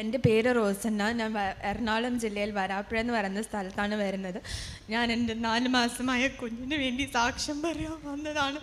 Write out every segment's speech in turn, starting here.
എൻ്റെ പേര് റോസന്ന. ഞാൻ എറണാകുളം ജില്ലയിൽ വരാപ്പുഴ എന്ന് പറയുന്ന സ്ഥലത്താണ് വരുന്നത്. ഞാൻ എൻ്റെ 4 മാസമായ കുഞ്ഞിന് വേണ്ടി സാക്ഷ്യം പറയാൻ വന്നതാണ്.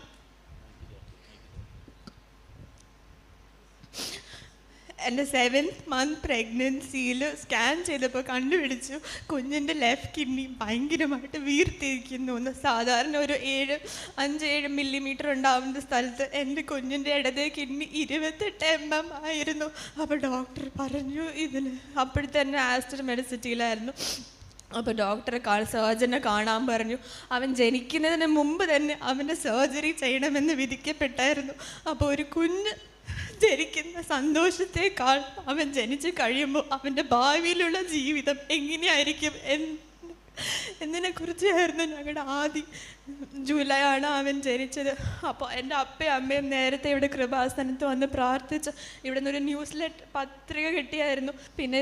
എൻ്റെ 7th month പ്രഗ്നൻസിയിൽ സ്കാൻ ചെയ്തപ്പോൾ കണ്ടുപിടിച്ചു കുഞ്ഞിൻ്റെ ലെഫ്റ്റ് കിഡ്നി ഭയങ്കരമായിട്ട് വീർത്തിരിക്കുന്നു. സാധാരണ ഒരു 5-7 മില്ലിമീറ്റർ ഉണ്ടാവുന്ന സ്ഥലത്ത് എൻ്റെ കുഞ്ഞിൻ്റെ ഇടതേ കിഡ്നി 28 mm ആയിരുന്നു. അപ്പോൾ ഡോക്ടർ പറഞ്ഞു ഇതിന്. അപ്പോഴത്തന്നെ ആസ്റ്റർ മെഡിസിറ്റിയിലായിരുന്നു. അപ്പോൾ സർജനെ കാണാൻ പറഞ്ഞു. അവൻ ജനിക്കുന്നതിന് മുമ്പ് തന്നെ അവൻ്റെ സർജറി ചെയ്യണമെന്ന് വിധിക്കപ്പെട്ടായിരുന്നു. അപ്പോൾ ഒരു കുഞ്ഞ് ജനിക്കുന്ന സന്തോഷത്തേക്കാൾ അവൻ ജനിച്ച് കഴിയുമ്പോൾ അവൻ്റെ ഭാവിയിലുള്ള ജീവിതം എങ്ങനെയായിരിക്കും എന്നതിനെക്കുറിച്ചായിരുന്നു ഞങ്ങളുടെ ആദ്യം. ജൂലൈ ആണ് അവൻ ജനിച്ചത്. അപ്പോൾ എൻ്റെ അപ്പയും അമ്മയും നേരത്തെ ഇവിടെ കൃപാസനത്ത് വന്ന് പ്രാർത്ഥിച്ച് ഇവിടെ നിന്നൊരു ന്യൂസ് ലെറ്റർ പത്രിക കിട്ടിയായിരുന്നു. പിന്നെ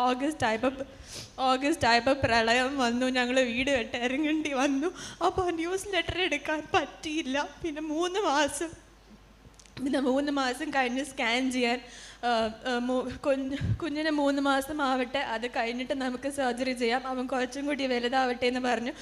ഓഗസ്റ്റ് ആയപ്പോൾ പ്രളയം വന്നു. ഞങ്ങൾ വീട് വിട്ട് ഇറങ്ങേണ്ടി വന്നു. അപ്പോൾ ന്യൂസ് ലെറ്റർ എടുക്കാൻ പറ്റിയില്ല. പിന്നെ 3 മാസം കഴിഞ്ഞ് സ്കാൻ ചെയ്യാൻ കുഞ്ഞിന് 3 മാസം ആവട്ടെ, അത് കഴിഞ്ഞിട്ട് നമുക്ക് സർജറി ചെയ്യാം, അവൻ കുറച്ചും കൂടി വലുതാവട്ടെ എന്ന് പറഞ്ഞു.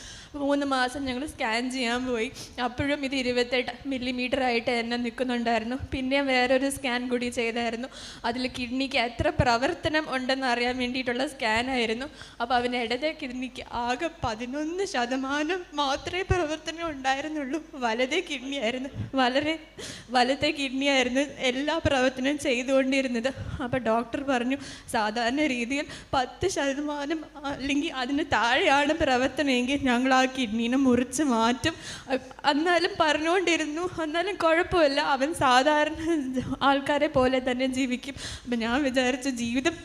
3 മാസം ഞങ്ങൾ സ്കാൻ ചെയ്യാൻ പോയി. അപ്പോഴും ഇത് 28 മില്ലിമീറ്റർ ആയിട്ട് എന്നെ നിൽക്കുന്നുണ്ടായിരുന്നു. പിന്നെ വേറൊരു സ്കാൻ കൂടി ചെയ്തായിരുന്നു. അതിൽ കിഡ്നിക്ക് എത്ര പ്രവർത്തനം ഉണ്ടെന്ന് അറിയാൻ വേണ്ടിയിട്ടുള്ള സ്കാനായിരുന്നു. അപ്പോൾ അവന് ഇടതേ കിഡ്നിക്ക് ആകെ 11% മാത്രമേ പ്രവർത്തനം ഉണ്ടായിരുന്നുള്ളൂ. വലതേ കിഡ്നിയായിരുന്നു എല്ലാ പ്രവർത്തനവും ചെയ്തുകൊണ്ടിരുന്നത്. അപ്പോൾ ഡോക്ടർ പറഞ്ഞു സാധാരണ രീതിയിൽ 10% അല്ലെങ്കിൽ അതിന് താഴെയാണ് പ്രവർത്തനമെങ്കിൽ ഞങ്ങൾ ആ കിഡ്നീനെ മുറിച്ച് മാറ്റും. എന്നാലും പറഞ്ഞുകൊണ്ടിരുന്നു, എന്നാലും കുഴപ്പമില്ല, അവൻ സാധാരണ ആൾക്കാരെ പോലെ തന്നെ ജീവിക്കും. അപ്പം ഞാൻ വിചാരിച്ചു ജീവിതം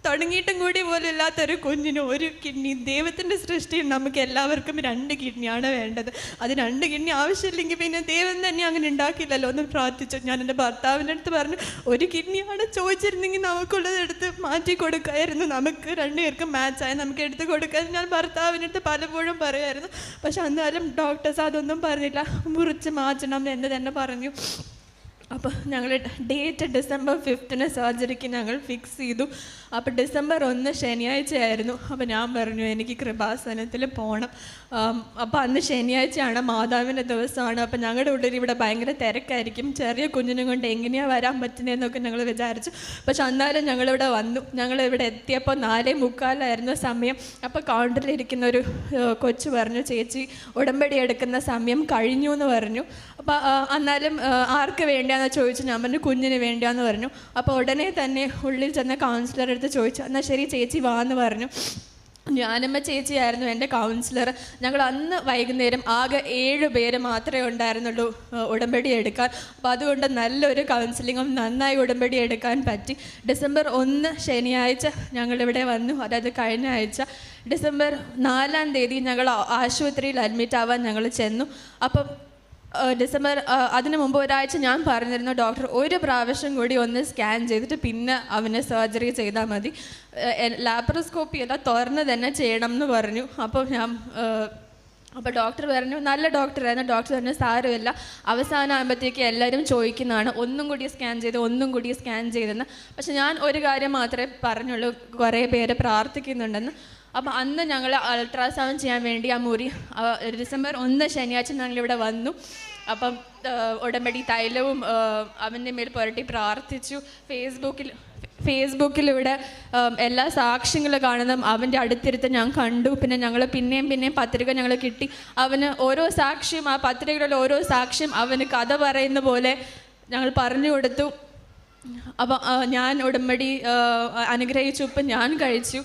തുടങ്ങിയിട്ടും കൂടി പോലും ഇല്ലാത്തൊരു കുഞ്ഞിന് ഒരു കിഡ്നി. ദൈവത്തിൻ്റെ സൃഷ്ടിയിൽ നമുക്ക് എല്ലാവർക്കും 2 കിഡ്നിയാണ് വേണ്ടത്. അത് 2 കിഡ്നി ആവശ്യമില്ലെങ്കിൽ പിന്നെ ദൈവം തന്നെ അങ്ങനെ ഉണ്ടാക്കില്ലല്ലോ എന്ന് പ്രാർത്ഥിച്ചു. ഞാൻ എൻ്റെ ഭർത്താവിൻ്റെ അടുത്ത് പറഞ്ഞു, ഒരു കിഡ്നിയാണ് ചോദിച്ചിരുന്നെങ്കിൽ നമുക്കുള്ളത് എടുത്ത് മാറ്റി കൊടുക്കായിരുന്നു, നമുക്ക് 2 പേർക്കും മാച്ചായി നമുക്ക് എടുത്ത് കൊടുക്കാൻ ഞാൻ ഭർത്താവിൻ്റെ അടുത്ത് പലപ്പോഴും പറയുമായിരുന്നു. പക്ഷെ എന്നാലും ഡോക്ടേഴ്സ് അതൊന്നും പറഞ്ഞില്ല, മുറിച്ച് മാറ്റണം എന്ന് തന്നെ പറഞ്ഞു. അപ്പോൾ ഞങ്ങൾ ഡേറ്റ് December 5 സർജറിക്ക് ഞങ്ങൾ ഫിക്സ് ചെയ്തു. അപ്പോൾ December 1 ശനിയാഴ്ചയായിരുന്നു. അപ്പോൾ ഞാൻ പറഞ്ഞു എനിക്ക് കൃപാസനത്തിൽ പോകണം. അപ്പോൾ അന്ന് ശനിയാഴ്ചയാണ്, മാതാവിൻ്റെ ദിവസമാണ്. അപ്പോൾ ഞങ്ങളുടെ ഉള്ളിൽ ഇവിടെ ഭയങ്കര തിരക്കായിരിക്കും, ചെറിയ കുഞ്ഞിനെ കൊണ്ട് എങ്ങനെയാണ് വരാൻ പറ്റുന്നതെന്നൊക്കെ ഞങ്ങൾ വിചാരിച്ചു. പക്ഷെ എന്നാലും ഞങ്ങളിവിടെ വന്നു. ഞങ്ങളിവിടെ എത്തിയപ്പോൾ 4:45 സമയം. അപ്പോൾ കൗണ്ടറിലിരിക്കുന്ന ഒരു കൊച്ചു പറഞ്ഞു, ചേച്ചി ഉടമ്പടി എടുക്കുന്ന സമയം കഴിഞ്ഞു എന്ന് പറഞ്ഞു. അപ്പോൾ എന്നാലും ആർക്ക് വേണ്ടിയാണെന്ന് ചോദിച്ചു. ഞാൻ പറഞ്ഞു കുഞ്ഞിന് വേണ്ടിയാന്ന് പറഞ്ഞു. അപ്പോൾ ഉടനെ തന്നെ ഉള്ളിൽ ചെന്ന കൗൺസിലർ അടുത്ത് ചോദിച്ചു, എന്നാൽ ശരി ചേച്ചി വാന്ന് പറഞ്ഞു. ഞാനമ്മ ചേച്ചിയായിരുന്നു എൻ്റെ കൗൺസിലർ. ഞങ്ങൾ അന്ന് വൈകുന്നേരം ആകെ 7 പേര് മാത്രമേ ഉണ്ടായിരുന്നുള്ളൂ ഉടമ്പടി എടുക്കാൻ. അപ്പോൾ അതുകൊണ്ട് നല്ലൊരു കൗൺസിലിങ്ങും നന്നായി ഉടമ്പടി എടുക്കാൻ പറ്റി. December 1 ശനിയാഴ്ച ഞങ്ങളിവിടെ വന്നു. അതായത് കഴിഞ്ഞ ആഴ്ച December 4 ഞങ്ങൾ ആശുപത്രിയിൽ അഡ്മിറ്റ് ആവാൻ ഞങ്ങൾ ചെന്നു. അപ്പം അതിന് മുമ്പ് ഒരാഴ്ച ഞാൻ പറഞ്ഞിരുന്നു ഡോക്ടർ ഒരു പ്രാവശ്യം കൂടി ഒന്ന് സ്കാൻ ചെയ്തിട്ട് പിന്നെ അവന് സർജറി ചെയ്താൽ മതി, ലാപ്രോസ്കോപ്പി എല്ലാം തുറന്ന് തന്നെ ചെയ്യണം എന്ന് പറഞ്ഞു. അപ്പോൾ ഡോക്ടർ പറഞ്ഞു, നല്ല ഡോക്ടറായിരുന്നു. ഡോക്ടർ പറഞ്ഞു സാരമില്ല, അവസാനമാകുമ്പോഴത്തേക്ക് എല്ലാവരും ചോദിക്കുന്നതാണ് ഒന്നും കൂടി സ്കാൻ ചെയ്തെന്ന്. പക്ഷെ ഞാൻ ഒരു കാര്യം മാത്രമേ പറഞ്ഞുള്ളൂ, കുറേ പേര് പ്രാർത്ഥിക്കുന്നുണ്ടെന്ന്. അപ്പം അന്ന് ഞങ്ങൾ അൾട്രാസൗണ്ട് ചെയ്യാൻ വേണ്ടി ആ മുറി December 1 ശനിയാഴ്ച ഞങ്ങളിവിടെ വന്നു. അപ്പം ഉടമ്പടി തൈലവും അവൻ്റെ മേൽ പുരട്ടി പ്രാർത്ഥിച്ചു. ഫേസ്ബുക്കിലൂടെ എല്ലാ സാക്ഷ്യങ്ങളും കാണുന്നതും അവൻ്റെ അടുത്തിരുത്ത് ഞാൻ കണ്ടു. പിന്നെ ഞങ്ങൾ പിന്നെയും പത്രിക ഞങ്ങൾ കിട്ടി. അവന് ഓരോ സാക്ഷ്യം, ആ പത്രികയിലുള്ള ഓരോ സാക്ഷ്യം അവന് കഥ പറയുന്ന പോലെ ഞങ്ങൾ പറഞ്ഞു കൊടുത്തു. അപ്പം ഞാൻ ഉടമ്പടി അനുഗ്രഹിച്ചു. ഇപ്പം ഞാൻ കഴിച്ചു.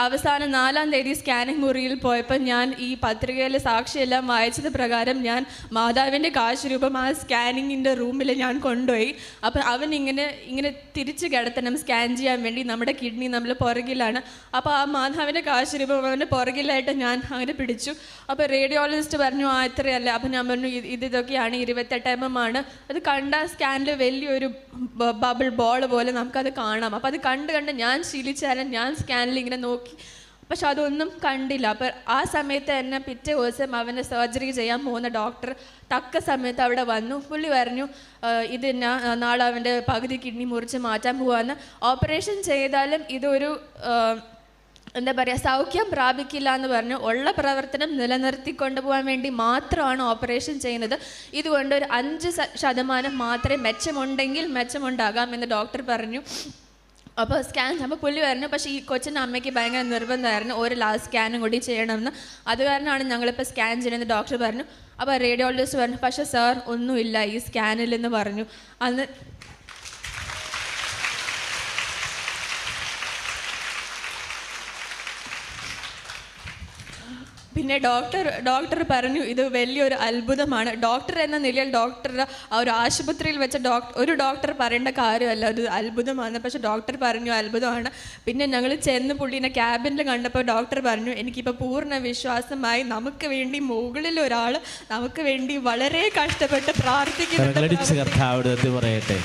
അവസാനം 4 സ്കാനിങ് മുറിയിൽ പോയപ്പോൾ ഞാൻ ഈ പത്രികയിലെ സാക്ഷിയെല്ലാം വായിച്ചത് പ്രകാരം ഞാൻ മാതാവിൻ്റെ കാശ് രൂപം ആ സ്കാനിങ്ങിൻ്റെ റൂമിൽ ഞാൻ കൊണ്ടുപോയി. അപ്പം അവൻ ഇങ്ങനെ തിരിച്ച് കിടത്തണം സ്കാൻ ചെയ്യാൻ വേണ്ടി. നമ്മുടെ കിഡ്നി നമ്മൾ പുറകിലാണ്. അപ്പോൾ ആ മാതാവിൻ്റെ കാശ് രൂപം അവൻ്റെ പുറകിലായിട്ട് ഞാൻ അങ്ങനെ പിടിച്ചു. അപ്പോൾ റേഡിയോളജിസ്റ്റ് പറഞ്ഞു ഇത്രയല്ല. അപ്പം ഞാൻ പറഞ്ഞു ഇതൊക്കെയാണ് 28 mm ആണ്. അത് കണ്ട സ്കാനിൽ വലിയൊരു ബബിൾ ബോൾ പോലെ നമുക്കത് കാണാം. അപ്പോൾ അത് കണ്ട് ഞാൻ ശീലിച്ചാലും ഞാൻ സ്കാനിൽ ഇങ്ങനെ നോക്കി പക്ഷെ അതൊന്നും കണ്ടില്ല. അപ്പം ആ സമയത്ത് തന്നെ പിറ്റേ ദിവസം അവന് സർജറി ചെയ്യാൻ പോകുന്ന ഡോക്ടർ തക്ക സമയത്ത് അവിടെ വന്നു. പുള്ളി പറഞ്ഞു ഇത് നാളെ അവൻ്റെ പകുതി കിഡ്നി മുറിച്ച് മാറ്റാൻ പോവാന്ന്. ഓപ്പറേഷൻ ചെയ്താലും ഇതൊരു എന്താ പറയുക, സൗഖ്യം പ്രാപിക്കില്ല എന്ന് പറഞ്ഞു. ഉള്ള പ്രവർത്തനം നിലനിർത്തി കൊണ്ടുപോകാൻ വേണ്ടി മാത്രമാണ് ഓപ്പറേഷൻ ചെയ്യുന്നത്. ഇതുകൊണ്ട് ഒരു 5% മാത്രമേ മെച്ചമുണ്ടെങ്കിൽ മെച്ചമുണ്ടാകാം എന്ന് ഡോക്ടർ പറഞ്ഞു. അപ്പോൾ അപ്പോൾ പുള്ളി പറഞ്ഞു, പക്ഷേ ഈ കൊച്ചിൻ്റെ അമ്മയ്ക്ക് ഭയങ്കര നിർബന്ധമായിരുന്നു ഒരു ലാസ്റ്റ് സ്കാനും കൂടി ചെയ്യണമെന്ന്. അത് കാരണമാണ് ഞങ്ങളിപ്പോൾ സ്കാൻ ചെയ്യണമെന്ന് ഡോക്ടർ പറഞ്ഞു. അപ്പോൾ റേഡിയോളജിസ്റ്റ് പറഞ്ഞു, പക്ഷേ സാർ ഒന്നുമില്ല ഈ സ്കാനിലെന്ന് പറഞ്ഞു. അന്ന് പിന്നെ ഡോക്ടർ പറഞ്ഞു ഇത് വലിയൊരു അത്ഭുതമാണ്. ഡോക്ടർ എന്ന നിലയിൽ ആ ഒരു ആശുപത്രിയിൽ വെച്ച ഒരു ഡോക്ടർ പറയേണ്ട കാര്യമല്ല, ഒരു അത്ഭുതമാണ്. പക്ഷെ ഡോക്ടർ പറഞ്ഞു അത്ഭുതമാണ്. പിന്നെ ഞങ്ങൾ ചെന്ന് പുള്ളീനെ ക്യാബിനിൽ കണ്ടപ്പോൾ ഡോക്ടർ പറഞ്ഞു, എനിക്കിപ്പോൾ പൂർണ്ണ വിശ്വാസമായി നമുക്ക് വേണ്ടി മുകളിൽ ഒരാൾ നമുക്ക് വേണ്ടി വളരെ കഷ്ടപ്പെട്ട് പ്രാർത്ഥിക്കുന്നു. പറയട്ടെ.